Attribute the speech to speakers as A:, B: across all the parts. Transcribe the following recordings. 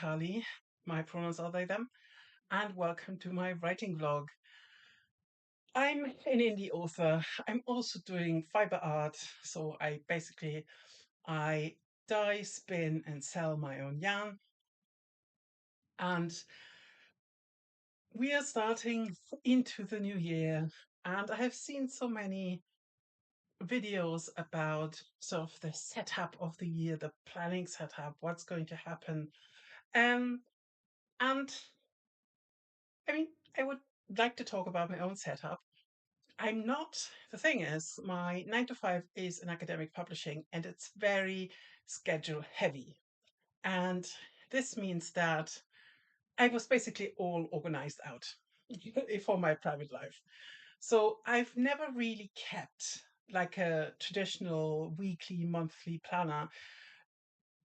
A: Kali. My pronouns are they, them, and welcome to my writing vlog. I'm an indie author. I'm also doing fiber art. So I dye, spin, and sell my own yarn. And we are starting into the new year. And I have seen so many videos about sort of the setup of the year, the planning setup, what's going to happen. Um, and I mean, I would like to talk about my own setup. I'm not, the thing is, my 9 to 5 is in academic publishing and it's very schedule heavy. And this means that I was basically all organized out for my private life. So I've never really kept like a traditional weekly, monthly planner,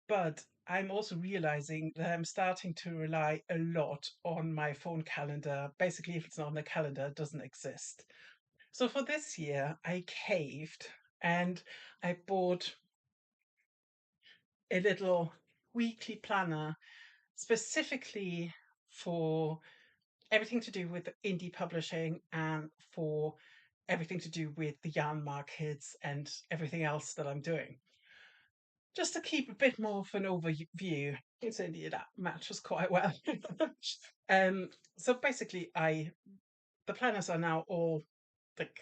A: but I'm also realizing that I'm starting to rely a lot on my phone calendar. Basically, if it's not on the calendar, it doesn't exist. So for this year, I caved and I bought a little weekly planner specifically for everything to do with indie publishing and for everything to do with the yarn markets and everything else that I'm doing. Just to keep a bit more of an overview, it's indeed that matches quite well. um, so basically, the planners are now all like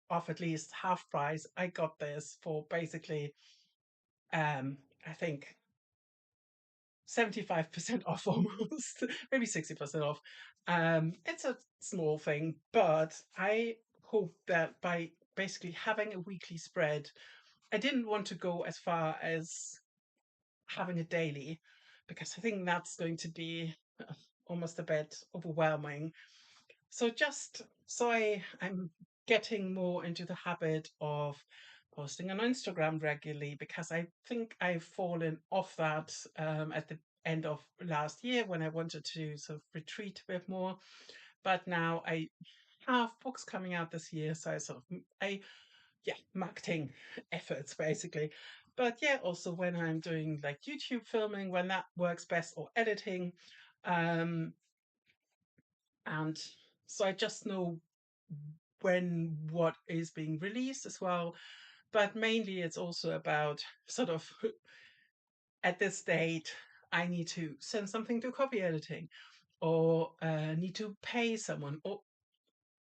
A: off at least half price. I got this for basically, I think 75% off almost, maybe 60% off. It's a small thing, but I hope that by basically having a weekly spread, I didn't want to go as far as having a daily because I think that's going to be almost a bit overwhelming. So just so I'm getting more into the habit of posting on Instagram regularly because I think I've fallen off that at the end of last year when I wanted to sort of retreat a bit more. But now I have books coming out this year, so I marketing efforts basically. But yeah, also when I'm doing like YouTube filming, when that works best, or editing. Um, and so I just know when what is being released as well. But mainly it's also about sort of at this date, I need to send something to copy editing or need to pay someone or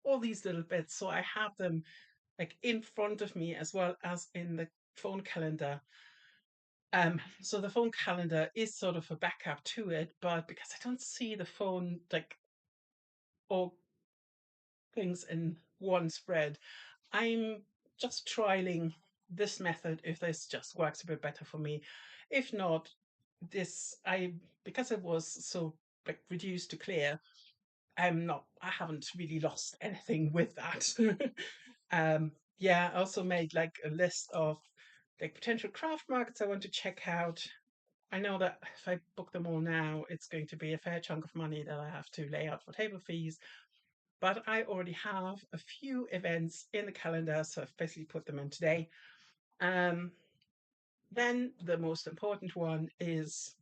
A: all these little bits. So I have them like in front of me as well as in the phone calendar. So the phone calendar is sort of a backup to it, but because I don't see the phone like all things in one spread, I'm just trialing this method if this just works a bit better for me. If not, this I because it was so like reduced to clear, I haven't really lost anything with that. Yeah, I also made like a list of like potential craft markets I want to check out. I know that if I book them all now, it's going to be a fair chunk of money that I have to lay out for table fees. But I already have a few events in the calendar, so I've basically put them in today. Um, then the most important one is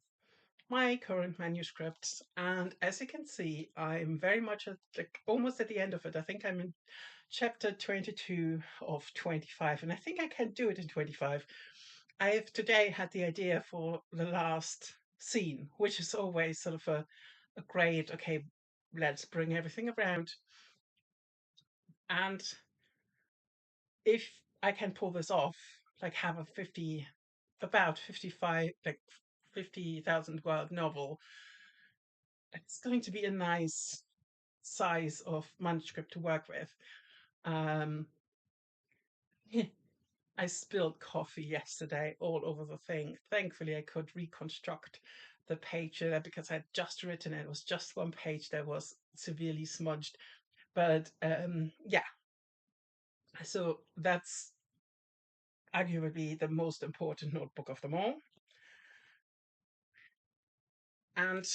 A: my current manuscript, and as you can see, I'm very much like almost at the end of it. I think I'm in chapter 22 of 25, and I think I can do it in 25. I've today had the idea for the last scene, which is always sort of a great, okay, let's bring everything around. And if I can pull this off, like have a 50, about 55, like 50,000 word novel, it's going to be a nice size of manuscript to work with. Um, I spilled coffee yesterday all over the thing. Thankfully, I could reconstruct the page there because I'd just written it. It was just one page that was severely smudged. But yeah, so that's arguably the most important notebook of them all. And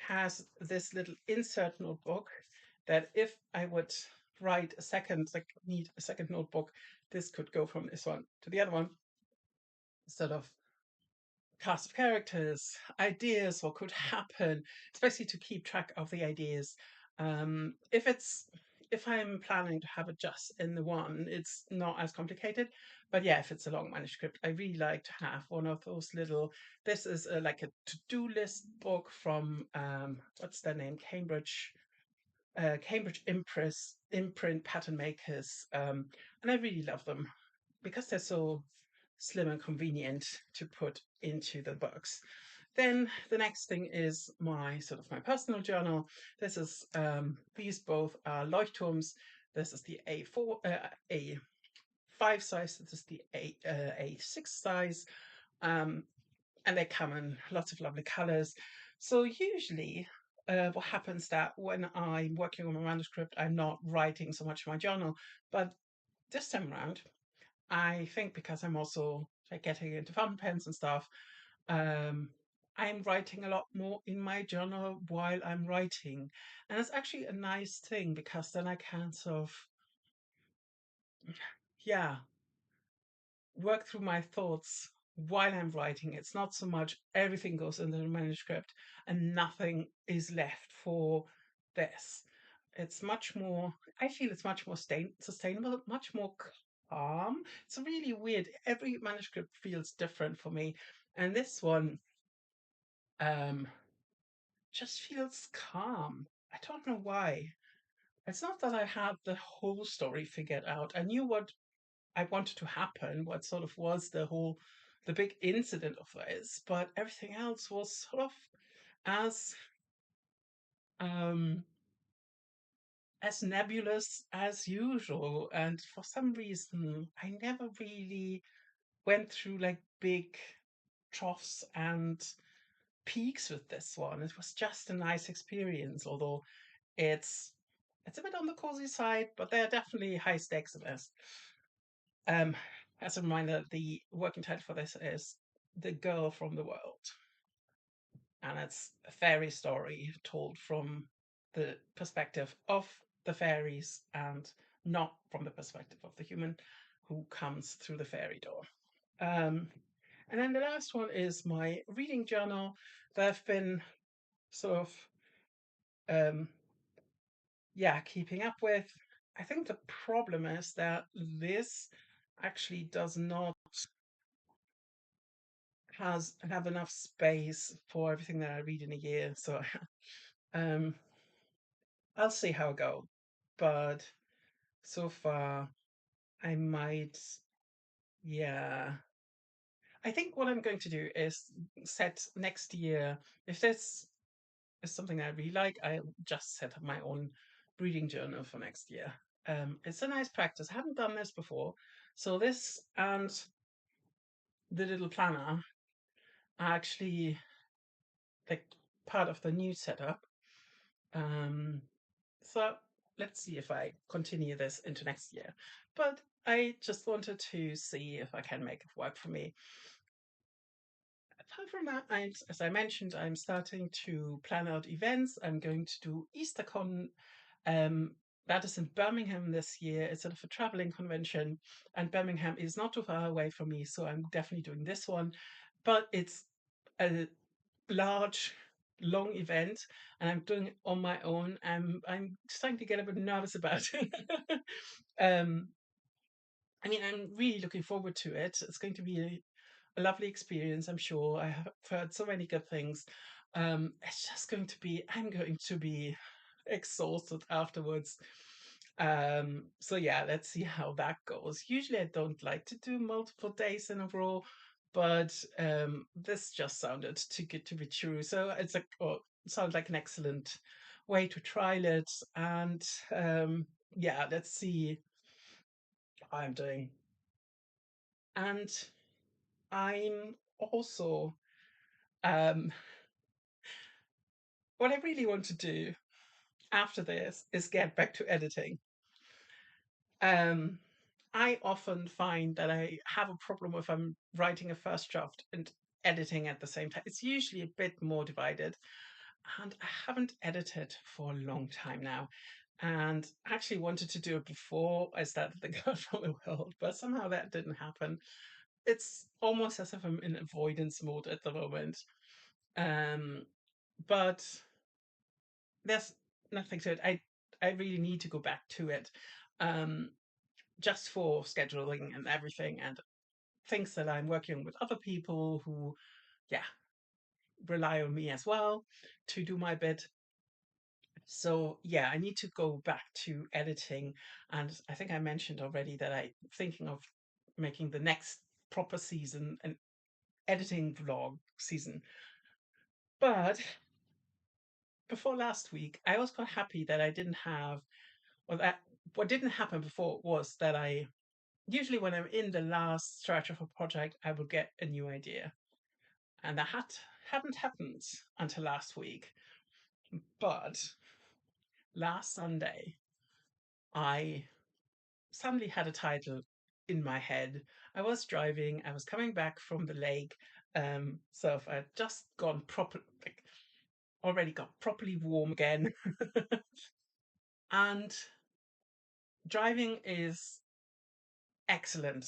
A: has this little insert notebook that if I would write a second, like need a second notebook, this could go from this one to the other one, sort of cast of characters, ideas, what could happen, especially to keep track of the ideas. If it's if I'm planning to have it just in the one, it's not as complicated. But yeah, if it's a long manuscript, I really like to have one of those little. This is like a to-do list book from what's their name, Cambridge imprint pattern makers, and I really love them because they're so slim and convenient to put into the books. Then the next thing is my sort of my personal journal. This is these both are Leuchtturms. This is the A5 size. This is the A6 size, um, and they come in lots of lovely colors. So usually, what happens that when I'm working on my manuscript, I'm not writing so much in my journal, but this time around, I think because I'm also like getting into fountain pens and stuff, um, I'm writing a lot more in my journal while I'm writing. And it's actually a nice thing because then I can sort of, yeah, work through my thoughts while I'm writing. It's not so much everything goes into the manuscript and nothing is left for this. It's much more, I feel it's much more sustainable, much more calm. It's really weird. Every manuscript feels different for me. And this one um, just feels calm. I don't know why. It's not that I had the whole story figured out. I knew what I wanted to happen, what sort of was the big incident of this, but everything else was sort of as um as nebulous as usual. And for some reason I never really went through like big troughs and peaks with this one. It was just a nice experience, although it's it's a bit on the cozy side, but there are definitely high stakes in this. Um, as a reminder, the working title for this is The Girl from the World. And it's a fairy story told from the perspective of the fairies and not from the perspective of the human who comes through the fairy door. Um, and then the last one is my reading journal that I've been sort of, um, yeah, keeping up with. I think the problem is that this actually does not has have enough space for everything that I read in a year. So um, I'll see how I go. But so far, I might, yeah. I think what I'm going to do is set next year. If this is something I really like, I'll just set up my own reading journal for next year. It's a nice practice. I haven't done this before. So this and the little planner are actually like part of the new setup. Um, so let's see if I continue this into next year. But I just wanted to see if I can make it work for me. Apart from that, as I mentioned, I'm starting to plan out events. I'm going to do EasterCon. Um, that is in Birmingham this year. It's sort of a traveling convention, and Birmingham is not too far away from me, so I'm definitely doing this one. But it's a large, long event, and I'm doing it on my own. I'm starting to get a bit nervous about it. um, I mean, I'm really looking forward to it. It's going to be a lovely experience, I'm sure. I have heard so many good things. It's just going to be, I'm going to be exhausted afterwards. So yeah, let's see how that goes. Usually I don't like to do multiple days in a row, but this just sounded too good to be true. So it's like, oh, it sounds like an excellent way to trial it. And yeah, let's see how I'm doing. And I'm also um, what I really want to do after this is get back to editing. Um, I often find that I have a problem if I'm writing a first draft and editing at the same time. It's usually a bit more divided, and I haven't edited for a long time now. And I actually wanted to do it before I started The Girl from the World, but somehow that didn't happen. it's almost as if I'm in avoidance mode at the moment. Um, but there's nothing to it. I really need to go back to it, um, just for scheduling and everything, and things that I'm working with other people who, yeah, rely on me as well to do my bit. So yeah, I need to go back to editing, and I think I mentioned already that I'm thinking of making the next proper season an editing vlog season. But before last week, I was quite happy that I didn't have, or that what didn't happen before was that I usually when I'm in the last stretch of a project, I will get a new idea, and that hadn't happened until last week. But last Sunday, I suddenly had a title in my head. I was driving, I was coming back from the lake. So I'd just gone proper, like, already got properly warm again. And driving is excellent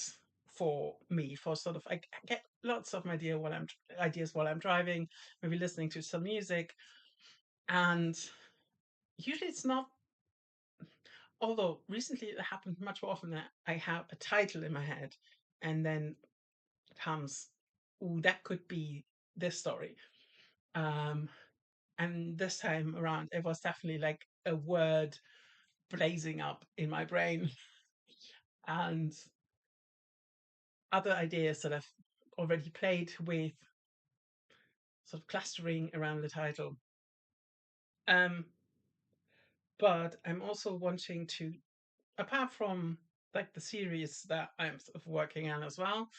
A: for me for sort of I get lots of ideas while I'm driving, maybe listening to some music, and usually it's not. Although recently it happened much more often that I have a title in my head, and then comes, "Ooh, that could be this story." Um, and this time around, it was definitely like a word blazing up in my brain, and other ideas that I've already played with, sort of clustering around the title. Um, but I'm also wanting to, apart from like the series that I'm sort of working on as well,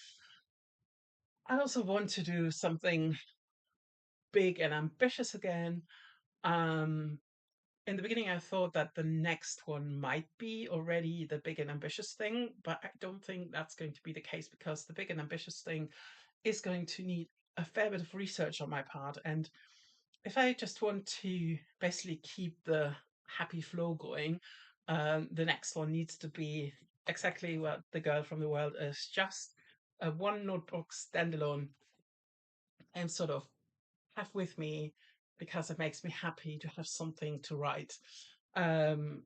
A: I also want to do something big and ambitious again. Um, in the beginning, I thought that the next one might be already the big and ambitious thing, but I don't think that's going to be the case because the big and ambitious thing is going to need a fair bit of research on my part. And if I just want to basically keep the happy flow going, the next one needs to be exactly what The Girl from the World is, just a one notebook standalone and sort of have with me because it makes me happy to have something to write. Um,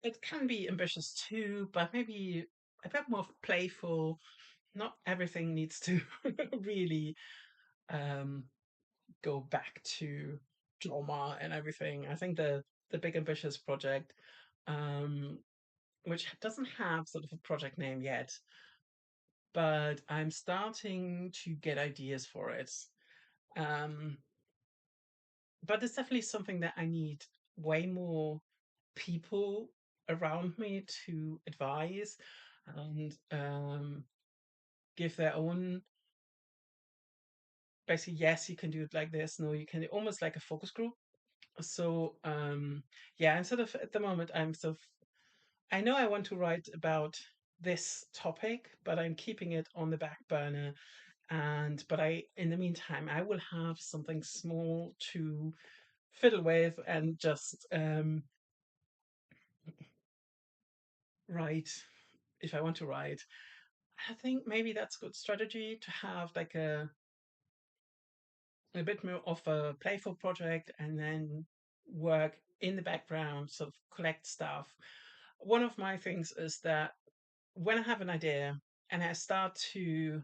A: it can be ambitious too, but maybe a bit more playful. Not everything needs to really um, go back to drama and everything. I think the big ambitious project, um, which doesn't have sort of a project name yet, but I'm starting to get ideas for it. Um, but it's definitely something that I need way more people around me to advise and give their own, basically, yes, you can do it like this, no, you can, almost like a focus group. So yeah, I'm sort of at the moment, I'm sort of, I know I want to write about this topic, but I'm keeping it on the back burner. And but I, in the meantime, I will have something small to fiddle with and just write if I want to write. I think maybe that's good strategy to have like a bit more of a playful project and then work in the background, sort of collect stuff. One of my things is that when I have an idea and I start to,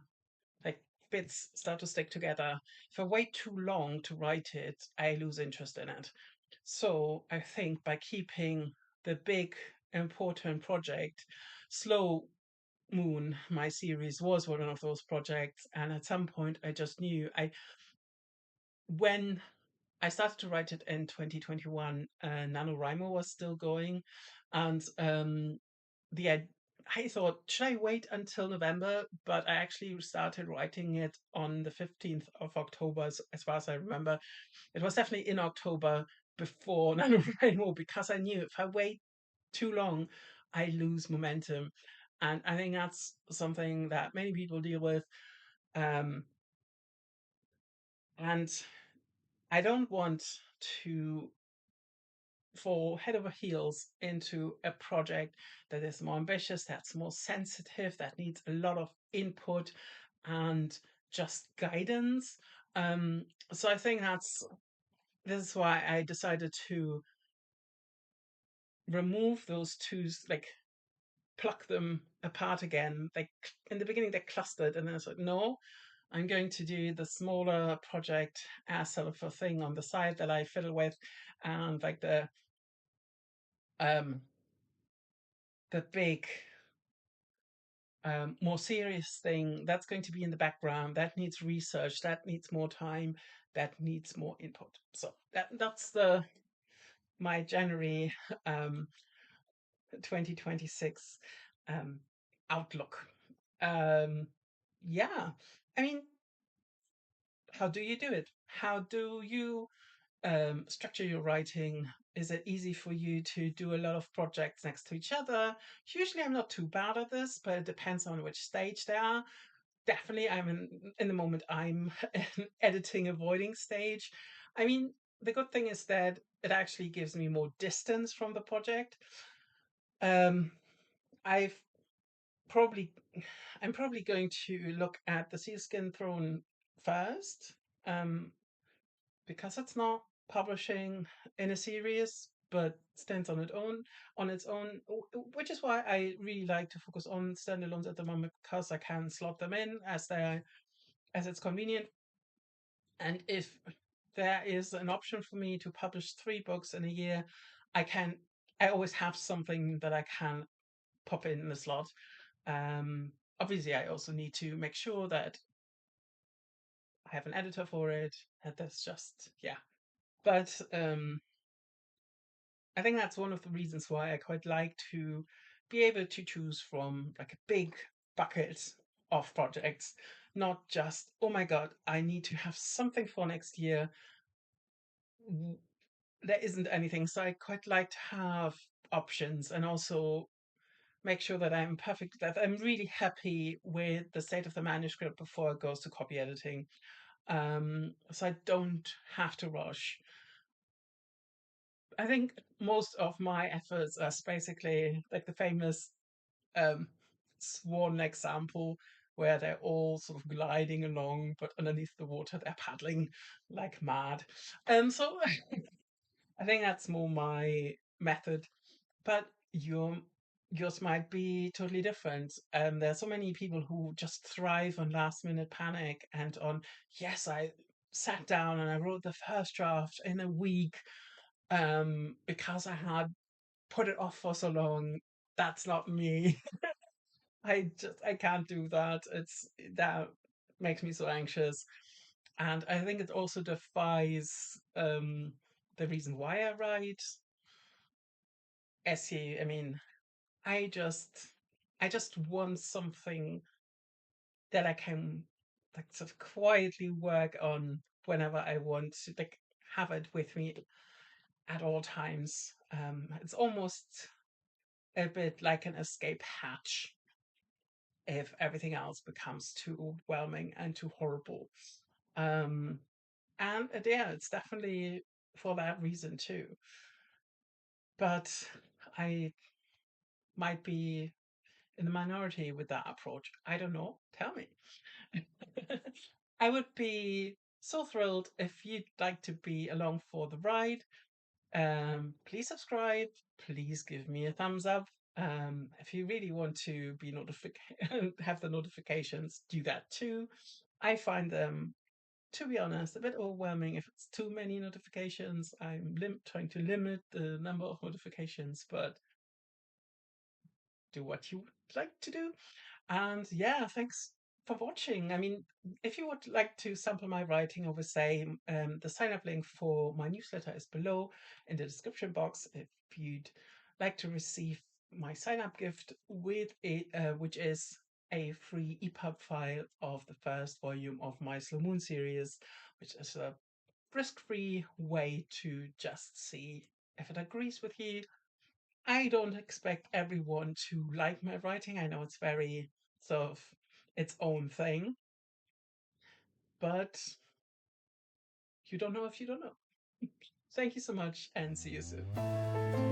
A: like, bits start to stick together, if I wait too long to write it, I lose interest in it. So I think by keeping the big important project, Slow Moon, my series, was one of those projects, and at some point I just knew I when I started to write it in 2021, NaNoWriMo was still going, and the I thought, should I wait until November? But I actually started writing it on the 15th of October, as far as I remember. It was definitely in October before NaNoWriMo, because I knew if I wait too long, I lose momentum. And I think that's something that many people deal with. Um, and I don't want to fall head over heels into a project that is more ambitious, that's more sensitive, that needs a lot of input and just guidance. So I think this is why I decided to remove those two, like pluck them apart again. Like in the beginning, they're clustered, and then I was like, no, I'm going to do the smaller project as sort of a thing on the side that I fiddle with, and like um the big more serious thing that's going to be in the background, that needs research, that needs more time, that needs more input. So that's the my January um 2026 um outlook. um yeah, I mean, how do you do it? How do you structure your writing? Is it easy for you to do a lot of projects next to each other? Usually I'm not too bad at this, but it depends on which stage they are. Definitely I'm in the moment I'm an editing avoiding stage. I mean, the good thing is that it actually gives me more distance from the project. um I've probably I'm probably going to look at the Sealskin Throne first, um because it's not publishing in a series but stands on its own, which is why I really like to focus on standalones at the moment, because I can slot them in as it's convenient. And if there is an option for me to publish 3 books in a year, I can I always have something that I can pop in the slot. um Obviously I also need to make sure that I have an editor for it, and that's just, yeah. But I think that's one of the reasons why I quite like to be able to choose from like a big bucket of projects, not just, oh my God, I need to have something for next year. There isn't anything. So I quite like to have options, and also make sure that that I'm really happy with the state of the manuscript before it goes to copy editing. So I don't have to rush. I think most of my efforts are basically like the famous um, swan example, where they're all sort of gliding along, but underneath the water they're paddling like mad. So I think that's more my method. But yours might be totally different. There are so many people who just thrive on last minute panic and on, yes, I sat down and I wrote the first draft in a week, because I had put it off for so long. That's not me. I can't do that. That makes me so anxious. And I think it also defies the reason why I write essay. I mean, I just I just want something that I can like sort of quietly work on whenever I want to, like have it with me at all times. It's almost a bit like an escape hatch if everything else becomes too overwhelming and too horrible. Um, and yeah, it's definitely for that reason too. But I might be in the minority with that approach. I don't know. Tell me. I would be so thrilled if you'd like to be along for the ride. Please subscribe. Please give me a thumbs up. If you really want to be have the notifications, do that too. I find them, to be honest, a bit overwhelming if it's too many notifications. I'm trying to limit the number of notifications, but do what you would like to do. And yeah, thanks for watching. I mean, if you would like to sample my writing, I would say the sign up link for my newsletter is below in the description box. If you'd like to receive my sign up gift with it, which is a free EPUB file of the first volume of my Slow Moon series, which is a risk free way to just see if it agrees with you. I don't expect everyone to like my writing. I know it's very sort of its own thing, but you don't know if you don't know. Thank you so much and see you soon.